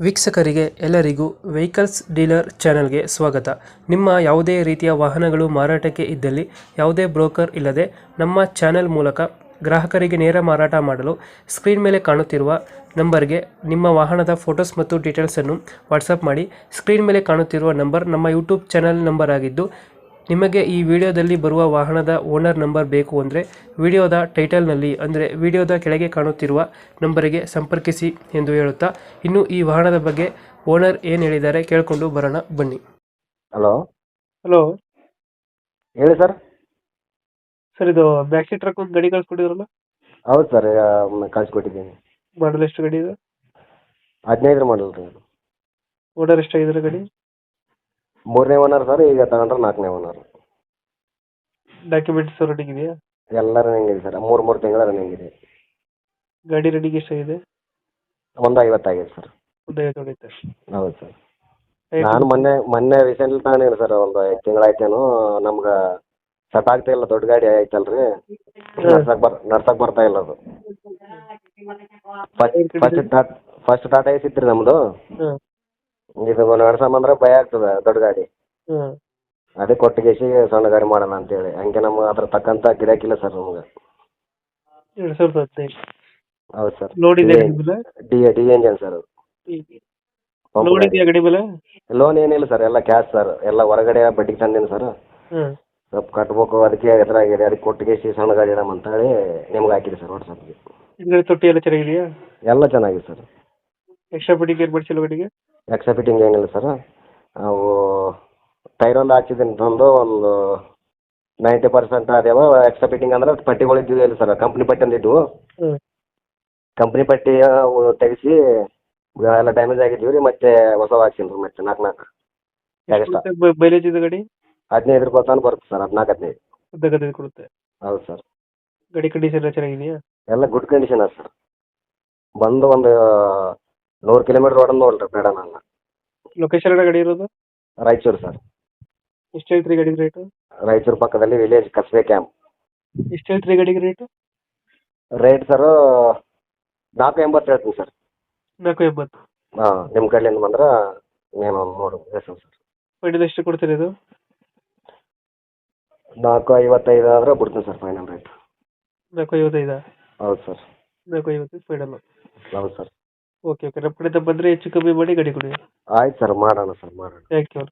ವೀಕ್ಷಕರಿಗೆ ಎಲ್ಲರಿಗೂ vehicles dealer ಚಾನೆಲ್ಗೆ ಸ್ವಾಗತ. ನಿಮ್ಮ ಯಾವುದೇ ರೀತಿಯ ವಾಹನಗಳು ಮಾರಾಟಕ್ಕೆ ಇದ್ದಲ್ಲಿ ಯಾವುದೇ ಬ್ರೋಕರ್ ಇಲ್ಲದೆ ನಮ್ಮ ಚಾನೆಲ್ ಮೂಲಕ ಗ್ರಾಹಕರಿಗೆ ನೇರ ಮಾರಾಟ ಮಾಡಲು ಸ್ಕ್ರೀನ್ ಮೇಲೆ ಕಾಣುತ್ತಿರುವ ನಂಬರ್ಗೆ ನಿಮ್ಮ ವಾಹನದ ಫೋಟೋಸ್ ಮತ್ತು ಡೀಟೇಲ್ಸನ್ನು ವಾಟ್ಸಪ್ ಮಾಡಿ. ಸ್ಕ್ರೀನ್ ಮೇಲೆ ಕಾಣುತ್ತಿರುವ ನಂಬರ್ ನಮ್ಮ ಯೂಟ್ಯೂಬ್ ಚಾನೆಲ್ ನಂಬರ್ ಆಗಿದ್ದು, ನಿಮಗೆ ಈ ವಿಡಿಯೋದಲ್ಲಿ ಬರುವ ವಾಹನದ ಓನರ್ ನಂಬರ್ ಬೇಕು ಅಂದರೆ ವಿಡಿಯೋದ ಟೈಟಲ್ನಲ್ಲಿ ಅಂದರೆ ವಿಡಿಯೋದ ಕೆಳಗೆ ಕಾಣುತ್ತಿರುವ ನಂಬರಿಗೆ ಸಂಪರ್ಕಿಸಿ ಎಂದು ಹೇಳುತ್ತಾ, ಇನ್ನು ಈ ವಾಹನದ ಬಗ್ಗೆ ಓನರ್ ಏನು ಹೇಳಿದ್ದಾರೆ ಕೇಳಿಕೊಂಡು ಬರೋಣ ಬನ್ನಿ. ಹಲೋ ಹಲೋ ಹೇಳಿ ಸರ್. ಸರ್, ಇದು ಬ್ಯಾಕ್ ಸೀಟ್ ಟ್ರಕ್ ಒಂದು ಗಾಡಿ ಕಳ್ಸ್ಕೊಟ್ಟಿದ್ರಲ್ಲ, ಹೌದು ಸರ್, ಕಳಿಸ್ಕೊಟ್ಟಿದ್ದೀನಿ. ಮಾಡಲ್ ಎಷ್ಟು ಗಾಡಿ ಇದೆ? 15 ಮಾಡಲ್ ರೀ. ಓನರ್ ಎಷ್ಟಾಗಿದ್ದಾರೆ ಗಾಡಿ? 3ನೇ ಓನರ್ ಸರ್. ಈಗ ತಗೊಂಡ್ರೆ 4ನೇ ಓನರ್. ಡಾಕ್ಯುಮೆಂಟ್ಸ್ ರನ್ನಿಂಗ್ ಇದೆಯಾ? ಎಲ್ಲ ರನ್ನಿಂಗ್ ಇದೆ ಸರ್. 3 ತಿಂಗಳ ರನ್ನಿಂಗ್ ಇದೆ. ಗಾಡಿ ರನ್ನಿಂಗ್ ಎಷ್ಟಾಗಿದೆ? 150 ಆಗಿದೆ ಸರ್. ಒಂದು 50 ಹೊಡೆಯುತ್ತೆ. ಹೌದು ಸರ್. ನಾನು ಮೊನ್ನೆ ರೀಸೆಂಟ್ಲಿ ತಗೊಂಡಿನಿ ಸರ್. ಒಂದು 5 ತಿಂಗಳಾಯ್ತೇನು. ನಮ್ಗೆ ಸೆಟ್ ಆಗ್ತಾ ಇಲ್ಲ. ದೊಡ್ಡ ಗಾಡಿ ಆಯ್ತಲ್ರಿ, ನಡ್ಸಕ್ ಬರ್ತಾ ಇಲ್ಲ ಅದು. ಫಸ್ಟ್ ಟಾಟಾ ಏಸ್ ಇತ್ತು ರೀ ನಮ್ಮದು. ಹಾಂ ಇದು ನಡ್ಸಂಬಂದ್ರೆ ಭಯ ಆಗ್ತದೆ, ದೊಡ್ಡ ಗಾಡಿ. ಹಾಂ ಅದೇ ಕೊಟ್ಟಿಗೆಸಿ ಸಣ್ಣ ಗಾಡಿ ಮಾಡೋಣ ಅಂತೇಳಿ. ಹಂಗೆ ನಮ್ಗೆ ಅದ್ರ ತಕ್ಕಂಥ ಗಿರಾಕಿಲ್ಲ ಸರ್ ನಮ್ಗೆ. 2015 ಹೌದು ಸರ್. ಲೋನ್ ಇದೆ ಗಾಡಿ ಮೇಲೆ? ಡಿ ಎಂಜನ್ ಸರ್ ಅದು. ಲೋನ್ ಇದೆಯಾ ಗಾಡಿ ಮೇಲೆ? ಲೋನ್ ಏನಿಲ್ಲ ಸರ್, ಎಲ್ಲ ಕ್ಯಾಶ್ ಸರ್. ಎಲ್ಲ ಹೊರಗಡೆ ಬಡ್ಡಿಗೆ ತಂದೀನಿ ಸರ್. ಹಾಂ ಸ್ವಲ್ಪ ಕಟ್ಬೇಕು, ಅದಕ್ಕೆ ಎದುರಾಗಿದೆ. ಅದಕ್ಕೆ ಕೊಟ್ಟಿಗೆಸಿ ಸಣ್ಣ ಗಾಡಿ ಇಡಮ್ ಅಂತೇಳಿ ನಿಮ್ಗೆ ಹಾಕಿದೆ ಸರ್ ವಾಟ್ಸಪ್ಗೆ. ಹಿಂದ್ಗಡೆ ತೊಟ್ಟಿ ಎಲ್ಲ ಚೆನ್ನಾಗಿದೆಯಾ? ಎಲ್ಲ ಚೆನ್ನಾಗಿದೆ ಸರ್. ಎಕ್ಸ್ಟ್ರಾ ಫಿಟ್ಟಿಂಗ್ ಏನು ಮಾಡಿಸಿಲ್ಲ ಗಾಡಿಗೆ? ಎಕ್ಸ್ಟ್ರಾ ಫಿಟ್ಟಿಂಗ್ ಏನಿಲ್ಲ ಸರ್. ನಾವು ಟೈರ್ ಒಂದು ಹಾಕ್ಸಿದ್ದೀನಿ ತಂದು, ಒಂದು 90% ಅದೇವ. ಎಕ್ಸ್ಟ್ರಾ ಫಿಟ್ಟಿಂಗ್ ಅಂದ್ರೆ ಪಟ್ಟಿಗಳು ಇದ್ದಿದ್ದು ಇಲ್ಲ ಸರ್, ಕಂಪ್ನಿ ಪಟ್ಟಿ ಅಂದಿದ್ವು. ಹ್ಞೂ ಕಂಪ್ನಿ ಪಟ್ಟಿ ತೆಗಿಸಿ ಎಲ್ಲ ಡ್ಯಾಮೇಜ್ ಆಗಿದ್ವಿ ರೀ. ಮತ್ತೆ ಹೊಸ ಹಾಕ್ಸೀನಿ ರೀ. ಮತ್ತೆ 4 ಎಕ್ಸ್ಟ್ರಾ. ಮೈಲೇಜ್ ಇದೆ ಗಾಡಿ? 15 ರೂಪಾಯಿ ತನಕ ಬರುತ್ತೆ ಸರ್. 14-15. ಉದ್ದಗದೆ ಕೊಡುತ್ತೆ. ಹೌದು ಸರ್. ಗಾಡಿ ಕಂಡೀಷನ್ ಎಲ್ಲ ಚೆನ್ನಾಗಿದೆಯಾ? ಎಲ್ಲ ಗುಡ್ ಕಂಡೀಷನ್ ಅದ ಸರ್. ಬಂದು ಒಂದು 100 ಕಿಲೋಮೀಟ್ರ್ ಹೊಡೆದು ನೋಡ್ರಿ ಬೇಡ ನನ್ನ. ಲೊಕೇಶನ್ ಎಲ್ಲ ಗಾಡಿ ಇರೋದು? ರಾಯಚೂರು ಸರ್. ಎಷ್ಟು ಹೇಳ್ತೀರಿ ಗಾಡಿಗೆ ರೇಟು? ರಾಯಚೂರು ಪಕ್ಕದಲ್ಲಿ ವಿಲೇಜ್ ಕಸ್ಬೆ ಕ್ಯಾಂಪ್. ಎಷ್ಟು ಹೇಳ್ತೀರಿ ಗಾಡಿಗೆ ರೇಟು? ರೇಟ್ ಸರ್ 480 ಹೇಳ್ತೀನಿ ಸರ್. 480. ಹಾಂ, ನಿಮ್ಮ ಕಡೆಯಿಂದ ಬಂದ್ರೆ నేను ನೋಡು ಹೆಸರು ಸರ್. ಫೈನಲ್ ಎಷ್ಟು ಕೊಡ್ತೀರಿ ಇದು? 455 ಆದ್ರೆ ಬಿಡ್ತೀನಿ ಸರ್ ಫೈನಲ್ ರೇಟ್. 455? ಹೌದು ಸರ್. 450 ಫೈನಲ್. ಹೌದು ಸರ್. ಓಕೆ ನಮ್ಮ ಕಡೆಯಿಂದ ಬಂದರೆ ಹೆಚ್ಚು ಕಮ್ಮಿ ಮಾಡಿ ಗಾಡಿ ಕೊಡಿ. ಆಯ್ತು ಸರ್, ಮಾಡೋಣ ಸರ್, ಮಾಡೋಣ. Thank you.